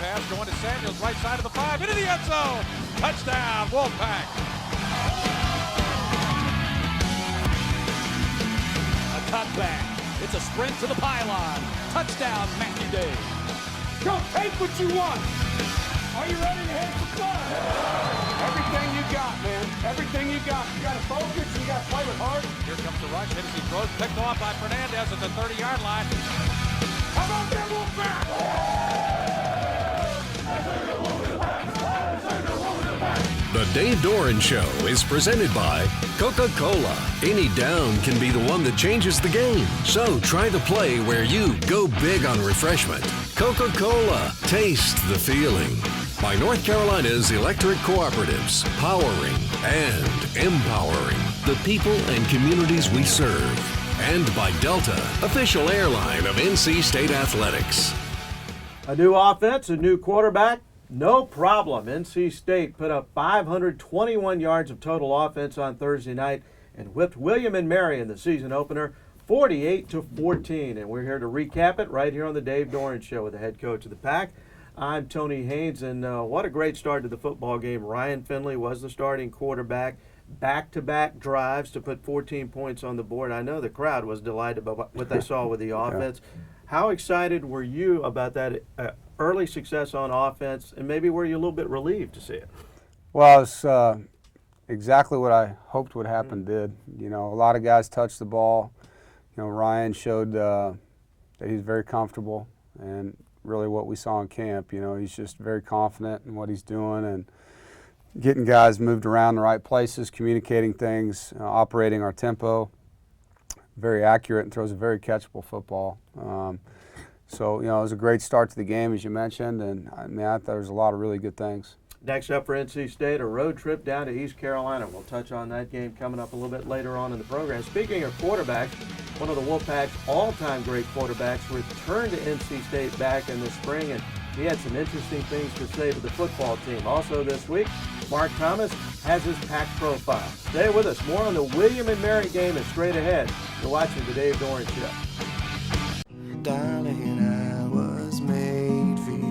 pass going to Samuels, right side of the 5, into the end zone. Touchdown, Wolfpack. A cutback. It's a sprint to the pylon. Touchdown, Matthew Day. Go, take what you want. Are you ready to hit the fun? Everything you got, man. Everything you got. You got to focus. You got to play with heart. Here comes the rush. Hennessy throws, picked off by Fernandez at the 30-yard line. How about that Wolfpack? The Dave Doeren Show is presented by Coca-Cola. Any down can be the one that changes the game. So try the play where you go big on refreshment. Coca-Cola. Taste the feeling. By North Carolina's electric cooperatives, powering and empowering the people and communities we serve. And by Delta, official airline of NC State Athletics. A new offense, a new quarterback, no problem. NC State put up 521 yards of total offense on Thursday night and whipped William and Mary in the season opener 48-14. And we're here to recap it right here on the Dave Doeren Show with the head coach of the Pack. I'm Tony Haynes, and what a great start to the football game. Ryan Finley was the starting quarterback. Back-to-back drives to put 14 points on the board. I know the crowd was delighted by what they saw with the offense. How excited were you about that early success on offense, and maybe were you a little bit relieved to see it? Well, it's exactly what I hoped would happen did. You know, a lot of guys touched the ball. You know, Ryan showed that he's very comfortable, and really what we saw in camp, you know, he's just very confident in what he's doing and getting guys moved around the right places, communicating things, operating our tempo. Very accurate and throws a very catchable football. So, you know, it was a great start to the game, as you mentioned, and I mean, I thought there was a lot of really good things. Next up for NC State, a road trip down to East Carolina. We'll touch on that game coming up a little bit later on in the program. Speaking of quarterbacks, one of the Wolfpack's all-time great quarterbacks returned to NC State back in the spring, and he had some interesting things to say to the football team. Also this week, Mark Thomas has his Pack profile. Stay with us. More on the William and Mary game is straight ahead. You're watching the Dave Doeren Show. Darling, I was made for you.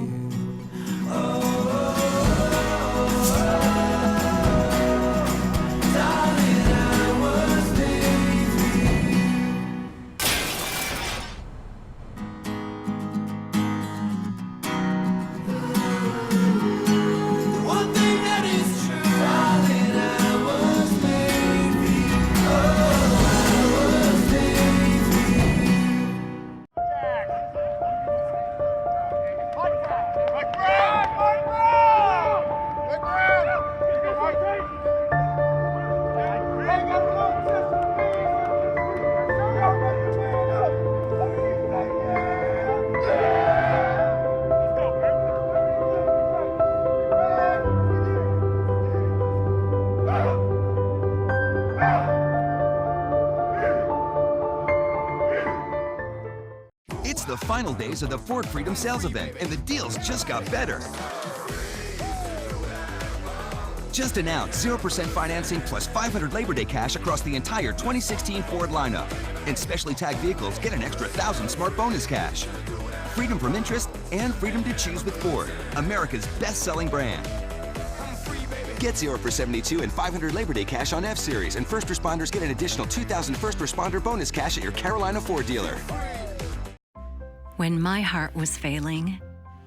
It's the final days of the Ford Freedom Sales Event, and the deals just got better. Just announced 0% financing plus $500 Labor Day cash across the entire 2016 Ford lineup. And specially tagged vehicles get an extra $1,000 smart bonus cash. Freedom from interest and freedom to choose with Ford, America's best-selling brand. Get 0 for 72 and $500 Labor Day cash on F-Series, and first responders get an additional $2,000 first responder bonus cash at your Carolina Ford dealer. When my heart was failing,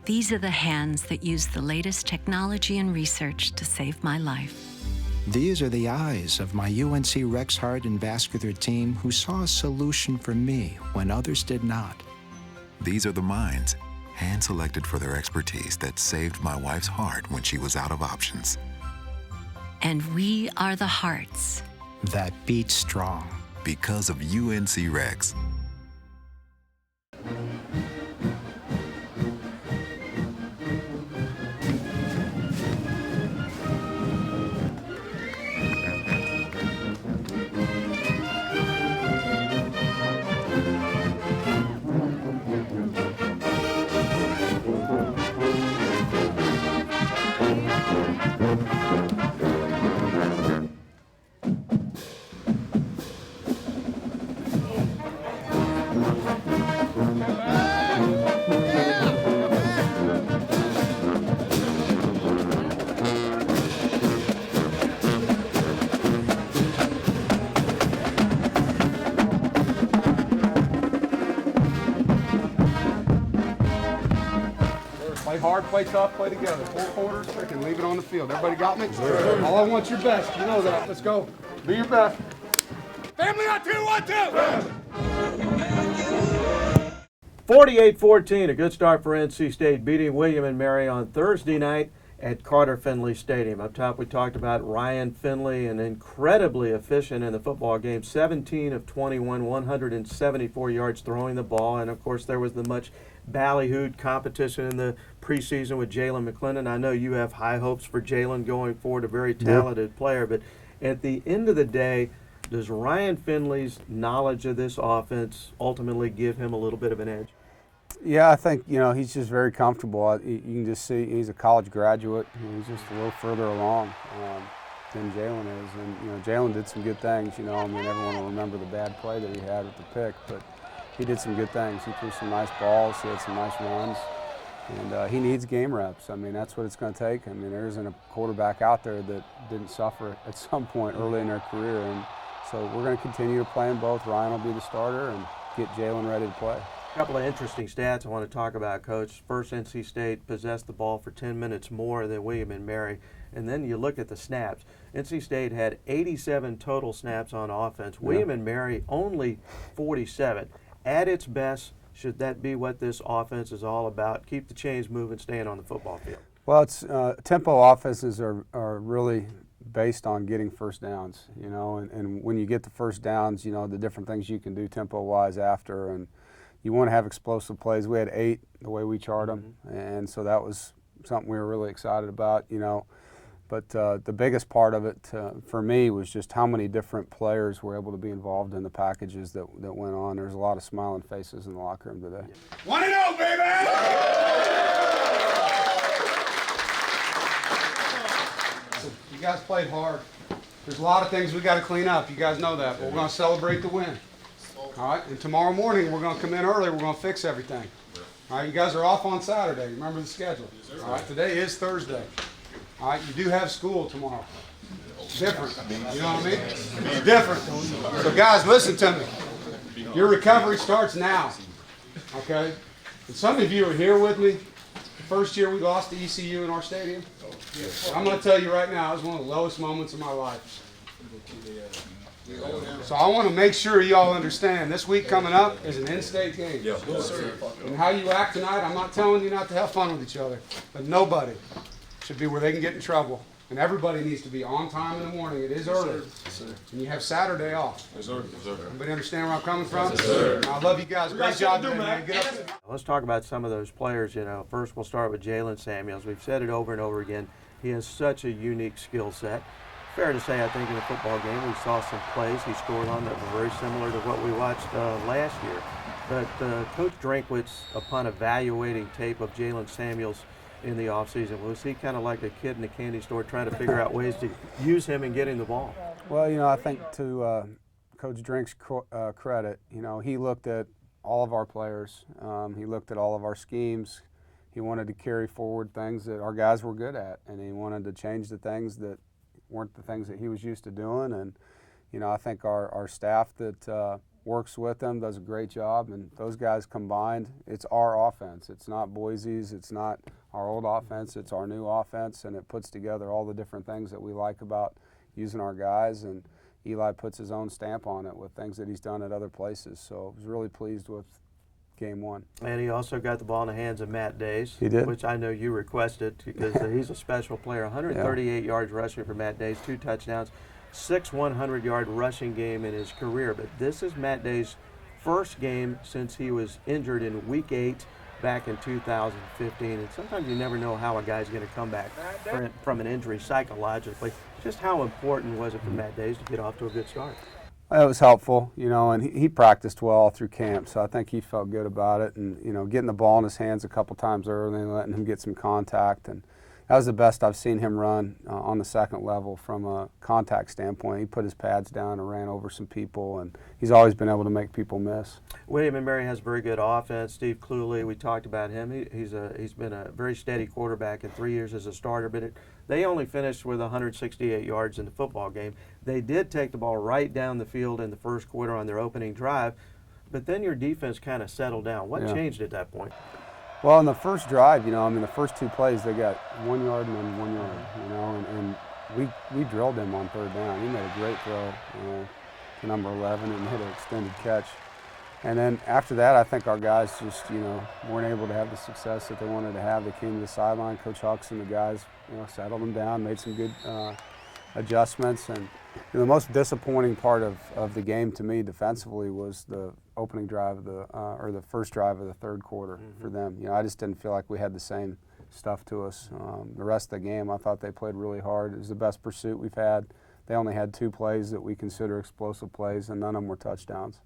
these are the hands that used the latest technology and research to save my life. These are the eyes of my UNC Rex Heart and Vascular team who saw a solution for me when others did not. These are the minds, hand-selected for their expertise, that saved my wife's heart when she was out of options. And we are the hearts that beat strong. Because of UNC Rex. Play hard, play tough, play together. 4 quarters, freaking leave it on the field. Everybody got me? All I want your best. You know that. Let's go. Be your best. Family on 2, 1, 2. 48-14, a good start for NC State, beating William and Mary on Thursday night at Carter Finley Stadium. Up top, we talked about Ryan Finley, and incredibly efficient in the football game. 17 of 21, 174 yards throwing the ball, and of course there was the much ballyhooed competition in the preseason with Jalen McClendon. I know you have high hopes for Jalen going forward, a very talented player, but at the end of the day, does Ryan Finley's knowledge of this offense ultimately give him a little bit of an edge? Yeah, I think, he's just very comfortable. You can just see he's a college graduate. He's just a little further along than Jalen is. And, Jalen did some good things. Everyone will remember the bad play that he had with the pick, but he did some good things. He threw some nice balls. He had some nice runs. And he needs game reps. That's what it's going to take. There isn't a quarterback out there that didn't suffer at some point early in their career. And so we're going to continue to play them both. Ryan will be the starter and get Jalen ready to play. A couple of interesting stats I want to talk about, Coach. First, NC State possessed the ball for 10 minutes more than William and Mary. And then you look at the snaps. NC State had 87 total snaps on offense. William and Mary only 47. At its best, should that be what this offense is all about? Keep the chains moving, staying on the football field. Well, it's tempo offenses are really based on getting first downs, and when you get the first downs, the different things you can do tempo-wise after, and you want to have explosive plays. We had 8 the way we chart them, and so that was something we were really excited about, But the biggest part of it for me was just how many different players were able to be involved in the packages that went on. There's a lot of smiling faces in the locker room today. 1-0, baby! You guys played hard. There's a lot of things we got to clean up. You guys know that, but we're going to celebrate the win. All right, and tomorrow morning we're going to come in early. We're going to fix everything. All right, you guys are off on Saturday. Remember the schedule. All right, today is Thursday. All right, you do have school tomorrow. It's different. You know what I mean? It's different. So guys, listen to me. Your recovery starts now. Okay? And some of you are here with me. First year we lost to ECU in our stadium. I'm going to tell you right now, it was one of the lowest moments of my life. So I want to make sure you all understand this week coming up is an in-state game. And how you act tonight, I'm not telling you not to have fun with each other, but nobody should be where they can get in trouble. And everybody needs to be on time in the morning. It is early. And you have Saturday off. Everybody understand where I'm coming from? I love you guys. Great job today, man. Get up. Let's talk about some of those players. First we'll start with Jalen Samuels. We've said it over and over again. He has such a unique skill set. Fair to say, I think in the football game we saw some plays he scored on that were very similar to what we watched last year. But Coach Drinkwitz, upon evaluating tape of Jalen Samuels in the offseason, was he kind of like a kid in a candy store trying to figure out ways to use him and getting the ball? Well, I think to Coach Drink's credit, he looked at all of our players. He looked at all of our schemes. He wanted to carry forward things that our guys were good at, and he wanted to change the things that weren't the things that he was used to doing. And, I think our staff that works with them does a great job, and those guys combined, it's our offense. It's not Boise's, it's not our old offense, it's our new offense, and it puts together all the different things that we like about using our guys, and Eli puts his own stamp on it with things that he's done at other places. So I was really pleased with Game 1. And he also got the ball in the hands of Matt Days, he did, which I know you requested because he's a special player. 138 yards rushing for Matt Days, 2 touchdowns, 6 100-yard rushing game in his career. But this is Matt Days' first game since he was injured in Week 8 back in 2015. And sometimes you never know how a guy's going to come back from an injury psychologically. Just how important was it for Matt Days to get off to a good start? It was helpful, and he practiced well through camp, so I think he felt good about it. And, getting the ball in his hands a couple times early and letting him get some contact. And that was the best I've seen him run on the second level from a contact standpoint. He put his pads down and ran over some people, and he's always been able to make people miss. William and Mary has very good offense. Steve Cluley, we talked about him. He's been a very steady quarterback in 3 years as a starter, but they only finished with 168 yards in the football game. They did take the ball right down the field in the first quarter on their opening drive, but then your defense kind of settled down. What changed at that point? Well, in the first drive, the first 2 plays, they got 1 yard and then 1 yard, and we drilled him on third down. He made a great throw to number 11 and hit an extended catch. And then after that, I think our guys just, weren't able to have the success that they wanted to have. They came to the sideline. Coach Hucks and the guys, settled them down, made some good adjustments. And the most disappointing part of the game to me defensively was the opening drive of or the first drive of the third quarter for them. I just didn't feel like we had the same stuff to us. The rest of the game, I thought they played really hard. It was the best pursuit we've had. They only had 2 plays that we consider explosive plays, and none of them were touchdowns.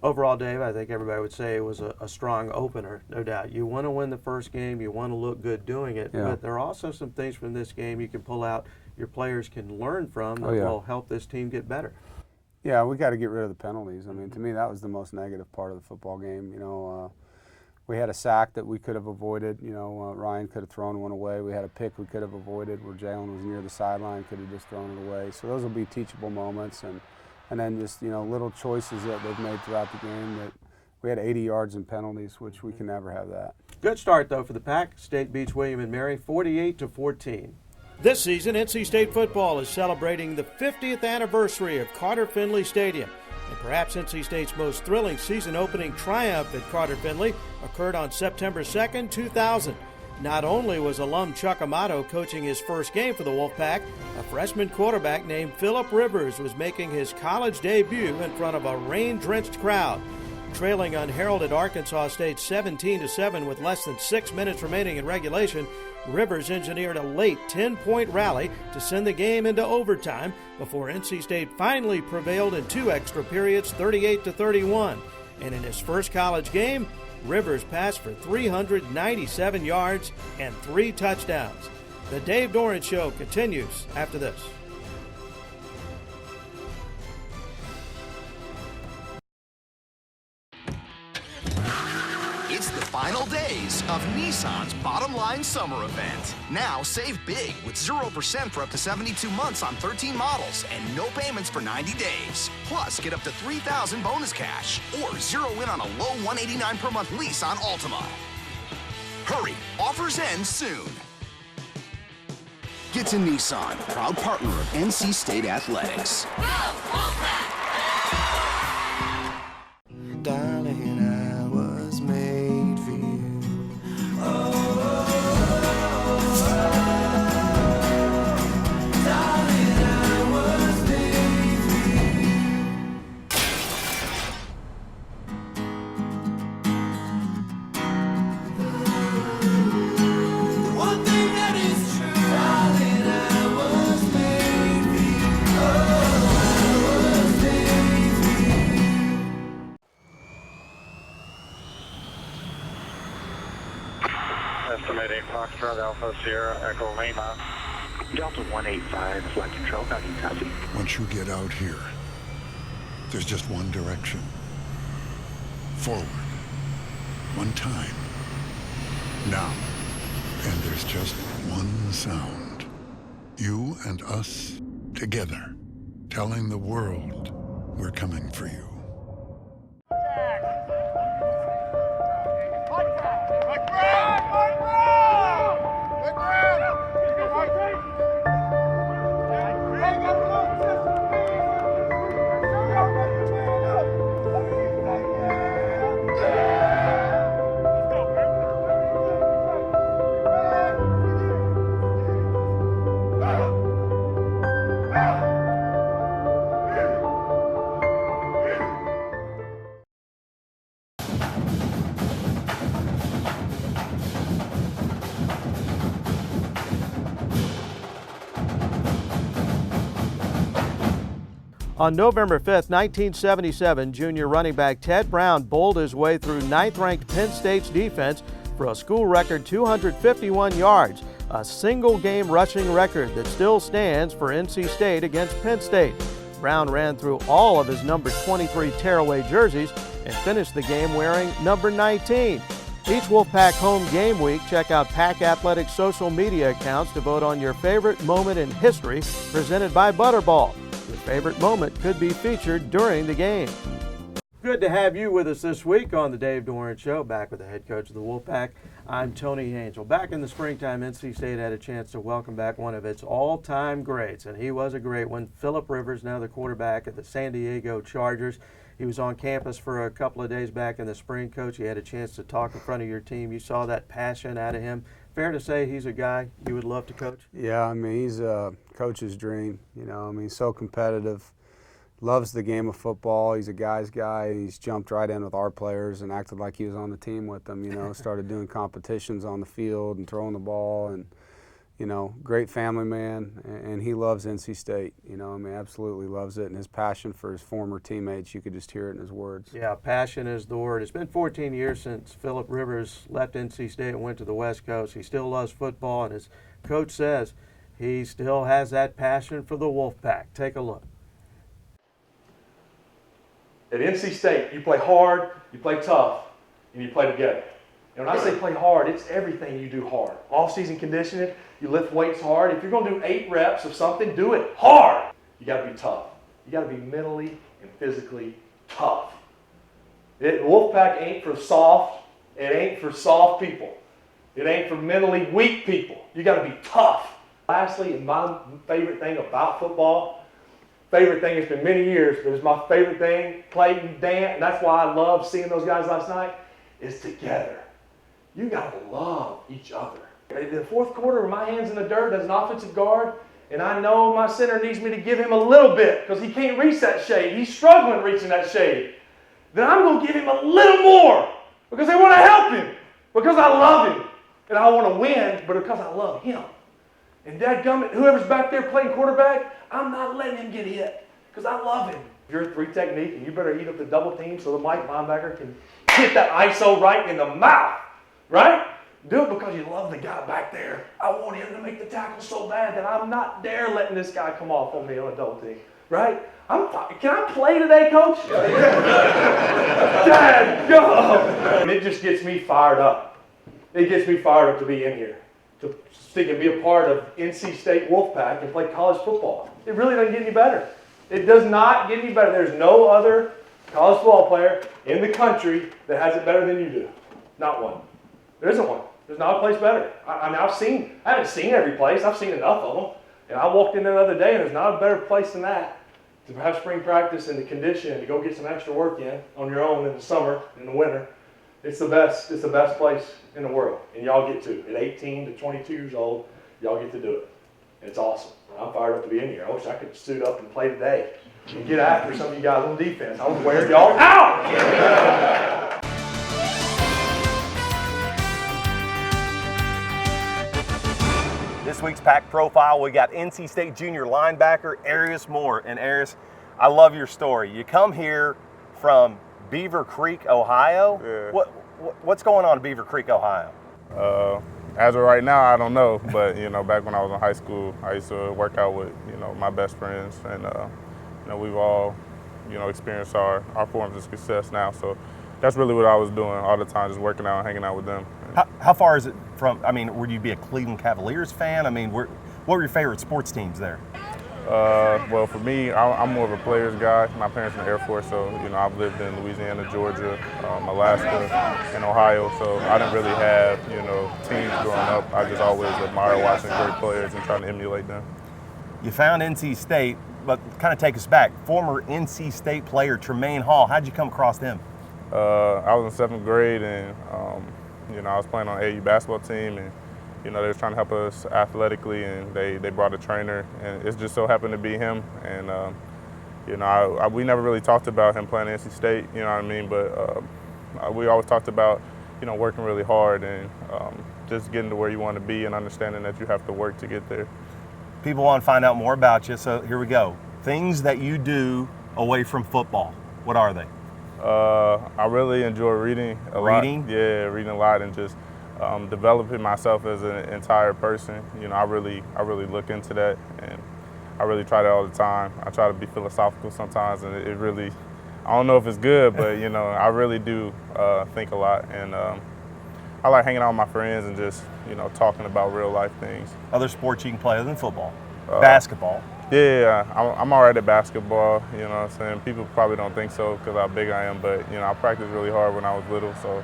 Overall, Dave, I think everybody would say it was a strong opener, no doubt. You want to win the first game, you want to look good doing it, but there are also some things from this game you can pull out, your players can learn from that will help this team get better. Yeah, we got to get rid of the penalties. I mean, to me, that was the most negative part of the football game. We had a sack that we could have avoided. Ryan could have thrown one away. We had a pick we could have avoided where Jalen was near the sideline, could have just thrown it away. So those will be teachable moments. And then just, little choices that they've made throughout the game that we had 80 yards in penalties, which we can never have that. Good start, though, for the Pack. State beats William and Mary 48-14. This season, NC State football is celebrating the 50th anniversary of Carter Finley Stadium. And perhaps NC State's most thrilling season-opening triumph at Carter Finley occurred on September 2nd, 2000. Not only was alum Chuck Amato coaching his first game for the Wolfpack, a freshman quarterback named Phillip Rivers was making his college debut in front of a rain-drenched crowd. Trailing unheralded Arkansas State 17-7 with less than 6 minutes remaining in regulation, Rivers engineered a late 10-point rally to send the game into overtime before NC State finally prevailed in 2 extra periods, 38-31. And in his first college game, Rivers passed for 397 yards and 3 touchdowns. The Dave Doeren Show continues after this. It's the final days of Nissan's Bottom Line Summer Event. Now save big with 0% for up to 72 months on 13 models and no payments for 90 days. Plus, get up to $3,000 bonus cash or zero in on a low $189 per month lease on Altima. Hurry, offers end soon. Get to Nissan, proud partner of NC State Athletics. Darling, I was made for you. Darling, I was made for you. The one thing that is true, darling, I was made for you. I was made for you. Estimating Foxtrot Alpha Sierra Echo Lima. Delta 185, flight control, how do you copy? Once you get out here, there's just one direction. Forward. One time. Now. And there's just one sound. You and us together, telling the world we're coming for you. On November 5th, 1977, junior running back Ted Brown bowled his way through 9th-ranked Penn State's defense for a school record 251 yards, a single-game rushing record that still stands for NC State against Penn State. Brown ran through all of his number 23 tearaway jerseys and finished the game wearing number 19. Each Wolfpack home game week, check out Pack Athletics social media accounts to vote on your favorite moment in history presented by Butterball. Your favorite moment could be featured during the game. good to have you with us this week on the Dave Doeren Show, back with the head coach of the Wolfpack. I'm Tony Angel. Back in the springtime, NC State had a chance to welcome back one of its all-time greats, and he was a great one. Philip Rivers, now the quarterback at the San Diego Chargers. He was on campus for a couple of days back in the spring. Coach, you had a chance to talk in front of your team. You saw that passion out of him. Fair to say he's a guy you would love to coach? Yeah, I mean, he's a coach's dream. You know, I mean, he's so competitive. Loves the game of football. He's a guy's guy. He's jumped right in with our players and acted like he was on the team with them, you know, started doing competitions on the field and throwing the ball, and, you know, great family man, and he loves NC State, you know, I mean, absolutely loves it, and his passion for his former teammates, you could just hear it in his words. Yeah, passion is the word. It's been 14 years since Philip Rivers left NC State and went to the West Coast. He still loves football, and as Coach says, he still has that passion for the Wolfpack. Take a look. At NC State, you play hard, you play tough, and you play together. And when I say play hard, it's everything you do hard. Off-season conditioning, you lift weights hard. If you're going to do 8 reps of something, do it hard. You got to be tough. You got to be mentally and physically tough. Wolfpack ain't for soft. It ain't for soft people. It ain't for mentally weak people. You got to be tough. Lastly, and my favorite thing about football, favorite thing, it's been many years, but it's my favorite thing, Clayton, Dan, and that's why I love seeing those guys last night, is together. You got to love each other. In the fourth quarter, with my hands in the dirt as an offensive guard, and I know my center needs me to give him a little bit because he can't reach that shade. He's struggling reaching that shade. Then I'm going to give him a little more because I want to help him, because I love him, and I want to win, but because I love him. And dadgummit, whoever's back there playing quarterback, I'm not letting him get hit because I love him. If you're a 3 technique, and you better eat up the double team so the Mike linebacker can hit that ISO right in the mouth, right? Do it because you love the guy back there. I want him to make the tackle so bad that I'm not dare letting this guy come off on me on a double team, right? Can I play today, Coach? Dad, go! And it just gets me fired up. It gets me fired up to be in here, to stick and be a part of NC State Wolfpack and play college football. It really doesn't get any better. It does not get any better. There's no other college football player in the country that has it better than you do. Not one. There isn't one. There's not a place better. I haven't seen every place. I've seen enough of them. And I walked in there the other day, and there's not a better place than that to have spring practice and the condition and to go get some extra work in on your own in the summer, in the winter. It's the best. It's the best place in the world, and y'all get to. At 18 to 22 years old, y'all get to do it. And it's awesome. I'm fired up to be in here. I wish I could suit up and play today and get after some of you guys on defense. I would wear y'all out. This week's Pack Profile, we got NC State junior linebacker Airas Moore. And Airas, I love your story. You come here from Beaver Creek, Ohio. Yeah. What's going on in Beaver Creek, Ohio? As of right now, I don't know. But you know, back when I was in high school, I used to work out with my best friends, and we've all experienced our forms of success now. So that's really what I was doing all the time, just working out and hanging out with them. How far is it from? I mean, would you be a Cleveland Cavaliers fan? I mean, what were your favorite sports teams there? Well, for me, I'm more of a players guy. My parents in the Air Force, so I've lived in Louisiana, Georgia, Alaska, and Ohio. So I didn't really have teams growing up. I just always admired watching great players and trying to emulate them. You found NC State, but kind of take us back. Former NC State player Tremaine Hall. How'd you come across him? I was in 7th grade, and I was playing on AU basketball team, and they were trying to help us athletically, and they brought a trainer, and it just so happened to be him. And we never really talked about him playing at NC State, you know what I mean? But we always talked about working really hard and just getting to where you want to be and understanding that you have to work to get there. People want to find out more about you, so here we go. Things that you do away from football. What are they? I really enjoy reading a lot. Reading? Yeah, reading a lot and just developing myself as an entire person. I really look into that, and I really try that all the time. I try to be philosophical sometimes, and it really, I don't know if it's good, but I really do think a lot, and I like hanging out with my friends and just talking about real life things. Other sports you can play other than football? Basketball. Yeah, I'm all right at basketball, you know what I'm saying? People probably don't think so because how big I am, but, you know, I practiced really hard when I was little, so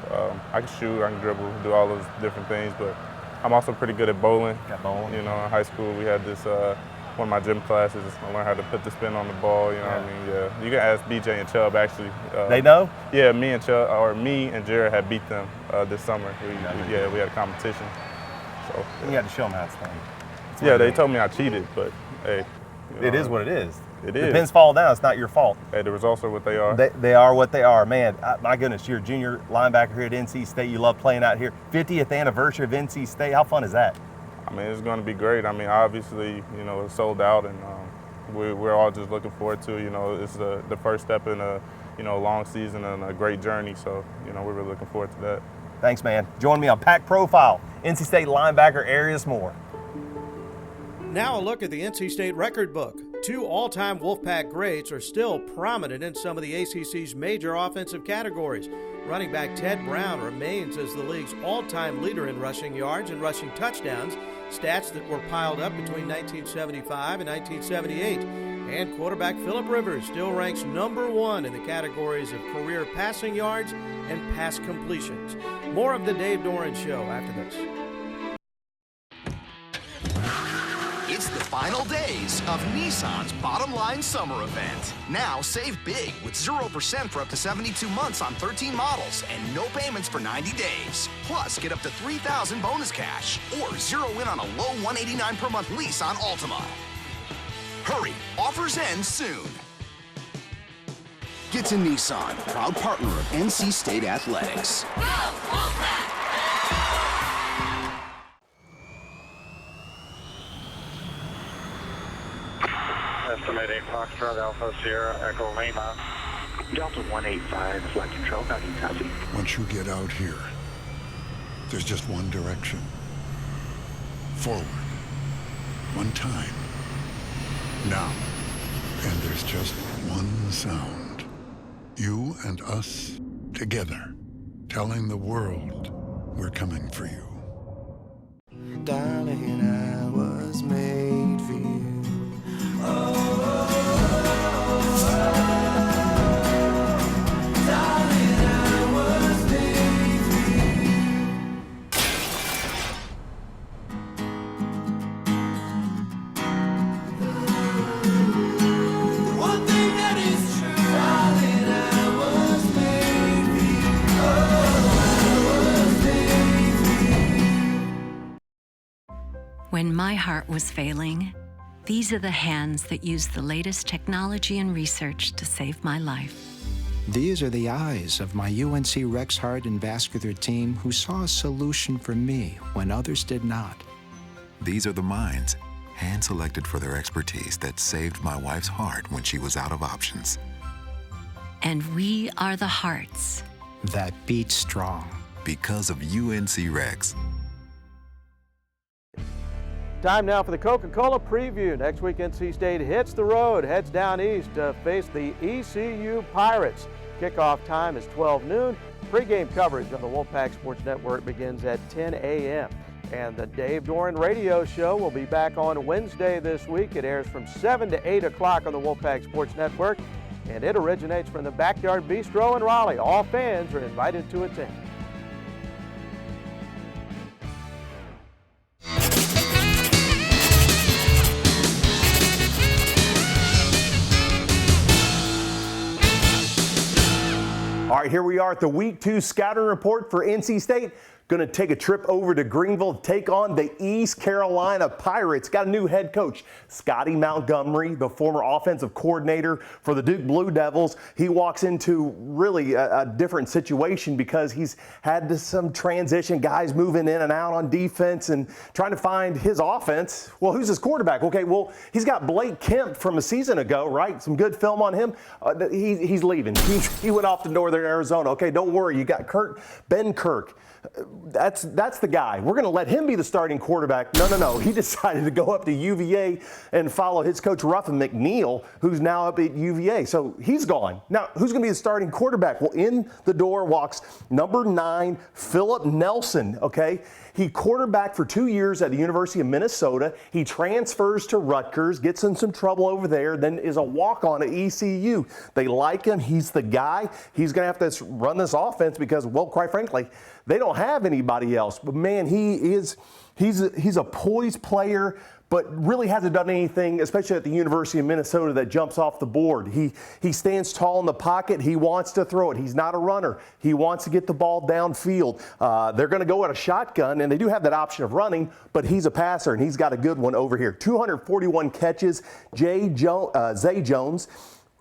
I can shoot, I can dribble, do all those different things, but I'm also pretty good at bowling. You know, in high school we had this, one of my gym classes, I learned how to put the spin on the ball, you know what I mean? Yeah, you can ask BJ and Chubb, actually. They know? Yeah, me and Jared had beat them this summer. We had a competition. So You got to show them how it's done. Yeah, they told me I cheated, but hey. It is what it is. It If is. the pins fall down, it's not your fault. Hey, the results are what they are. They are what they are. Man, my goodness, you're a junior linebacker here at NC State. You love playing out here. 50th anniversary of NC State. How fun is that? I mean, it's going to be great. I mean, obviously, you know, it's sold out, and we're all just looking forward to, you know, it's the first step in a, you know, long season and a great journey. So, you know, we're really looking forward to that. Thanks, man. Join me on Pack Profile. NC State linebacker Airas Moore. Now a look at the NC State record book. 2 all-time Wolfpack greats are still prominent in some of the ACC's major offensive categories. Running back Ted Brown remains as the league's all-time leader in rushing yards and rushing touchdowns, stats that were piled up between 1975 and 1978. And quarterback Phillip Rivers still ranks number 1 in the categories of career passing yards and pass completions. More of the Dave Doeren Show after this. It's the final days of Nissan's Bottom Line Summer Event. Now save big with 0% for up to 72 months on 13 models and no payments for 90 days. Plus, get up to $3,000 bonus cash or 0 in on a low $189 per month lease on Altima. Hurry, offers end soon. Get to Nissan, proud partner of NC State Athletics. Estimating Foxtrot Alpha Sierra Echo Lima. Delta 185, flight control, how do you copy? Once you get out here, there's just one direction. Forward. One time. Now. And there's just one sound. You and us together, telling the world we're coming for you. Darling, I was made for you. When my heart was failing, these are the hands that used the latest technology and research to save my life. These are the eyes of my UNC Rex Heart and Vascular team who saw a solution for me when others did not. These are the minds, hand-selected for their expertise, that saved my wife's heart when she was out of options. And we are the hearts that beat strong. Because of UNC Rex. Time now for the Coca-Cola preview. Next week, NC State hits the road, heads down east to face the ECU Pirates. Kickoff time is 12 noon. Pre-game coverage on the Wolfpack Sports Network begins at 10 a.m. And the Dave Doeren Radio Show will be back on Wednesday this week. It airs from 7 to 8 o'clock on the Wolfpack Sports Network, and it originates from the Backyard Bistro in Raleigh. All fans are invited to attend. All right, here we are at the Week 2 scouting report for NC State. Going to take a trip over to Greenville to take on the East Carolina Pirates. Got a new head coach, Scotty Montgomery, the former offensive coordinator for the Duke Blue Devils. He walks into really a different situation because he's had some transition, guys moving in and out on defense and trying to find his offense. Well, who's his quarterback? Okay, well, he's got Blake Kemp from a season ago, right? Some good film on him. He's leaving. He went off to Northern Arizona. Okay, don't worry. You got Ben Kirk. That's the guy. We're going to let him be the starting quarterback. No. He decided to go up to UVA and follow his coach, Ruffin McNeil, who's now up at UVA. So he's gone. Now, who's going to be the starting quarterback? Well, in the door walks number 9, Philip Nelson, okay? He quarterbacked for 2 years at the University of Minnesota. He transfers to Rutgers, gets in some trouble over there, then is a walk-on at ECU. They like him. He's the guy. He's going to have to run this offense because, well, quite frankly, they don't have anybody else. But, man, he's a poised player, but really hasn't done anything, especially at the University of Minnesota, that jumps off the board. He stands tall in the pocket. He wants to throw it. He's not a runner. He wants to get the ball downfield. They're going to go at a shotgun, and they do have that option of running, but he's a passer, and he's got a good one over here. 241 catches. Zay Jones,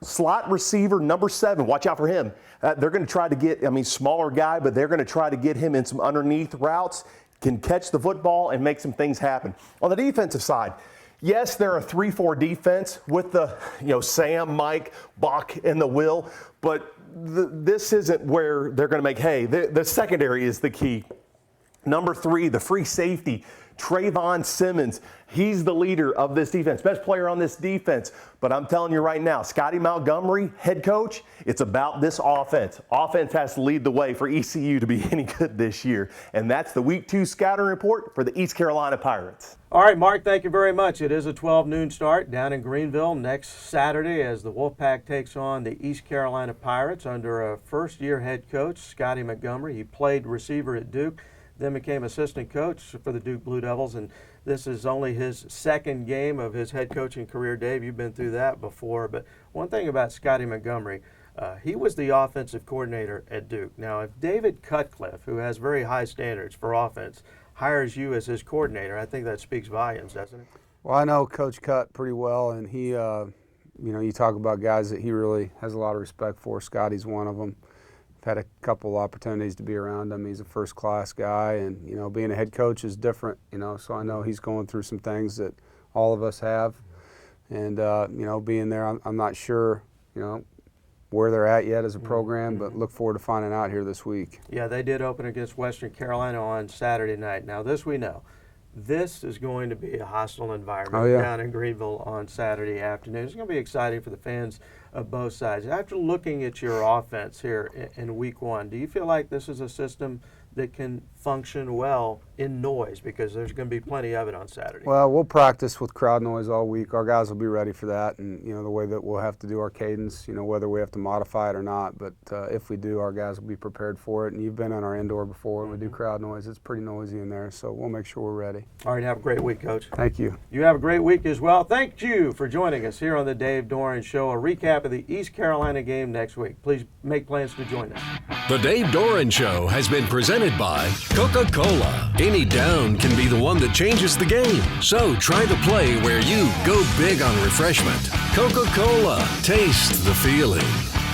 slot receiver number 7. Watch out for him. They're going to try to get, smaller guy, but they're going to try to get him in some underneath routes. Can catch the football and make some things happen. On the defensive side, yes, they're a 3-4 defense with the Sam, Mike, Bach, and the Will, but this isn't where they're going to make hay. The secondary is the key. Number 3, the free safety, Trayvon Simmons. He's the leader of this defense, best player on this defense. But I'm telling you right now, Scotty Montgomery, head coach, it's about this offense. Offense has to lead the way for ECU to be any good this year. And that's the Week 2 scouting report for the East Carolina Pirates. All right, Mark, thank you very much. It is a 12 noon start down in Greenville next Saturday as the Wolfpack takes on the East Carolina Pirates under a first-year head coach, Scotty Montgomery. He played receiver at Duke, then became assistant coach for the Duke Blue Devils, and this is only his second game of his head coaching career. Dave, you've been through that before, but one thing about Scotty Montgomery, he was the offensive coordinator at Duke. Now, if David Cutcliffe, who has very high standards for offense, hires you as his coordinator, I think that speaks volumes, doesn't it? Well, I know Coach Cut pretty well, and he, you talk about guys that he really has a lot of respect for. Scotty's one of them. I've had a couple opportunities to be around him. He's a first-class guy, and, being a head coach is different, so I know he's going through some things that all of us have. And, being there, I'm not sure, where they're at yet as a program, but look forward to finding out here this week. Yeah, they did open against Western Carolina on Saturday night. Now, this we know. This is going to be a hostile environment down in Greenville on Saturday afternoon. It's going to be exciting for the fans of both sides. After looking at your offense here in Week 1, do you feel like this is a system that can function well in noise? Because there's going to be plenty of it on Saturday. Well, we'll practice with crowd noise all week. Our guys will be ready for that, and the way that we'll have to do our cadence, whether we have to modify it or not. But if we do, our guys will be prepared for it. And you've been on our indoor before. We do crowd noise. It's pretty noisy in there, so we'll make sure we're ready. All right, have a great week, Coach. Thank you. You have a great week as well. Thank you for joining us here on the Dave Doeren Show. A recap of the East Carolina game next week. Please make plans to join us. The Dave Doeren Show has been presented by Coca-Cola. Any down can be the one that changes the game. So try the play where you go big on refreshment. Coca-Cola. Taste the feeling.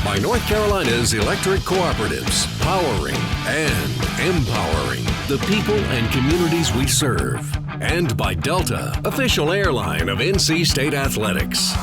By North Carolina's electric cooperatives, powering and empowering the people and communities we serve. And by Delta, official airline of NC State Athletics.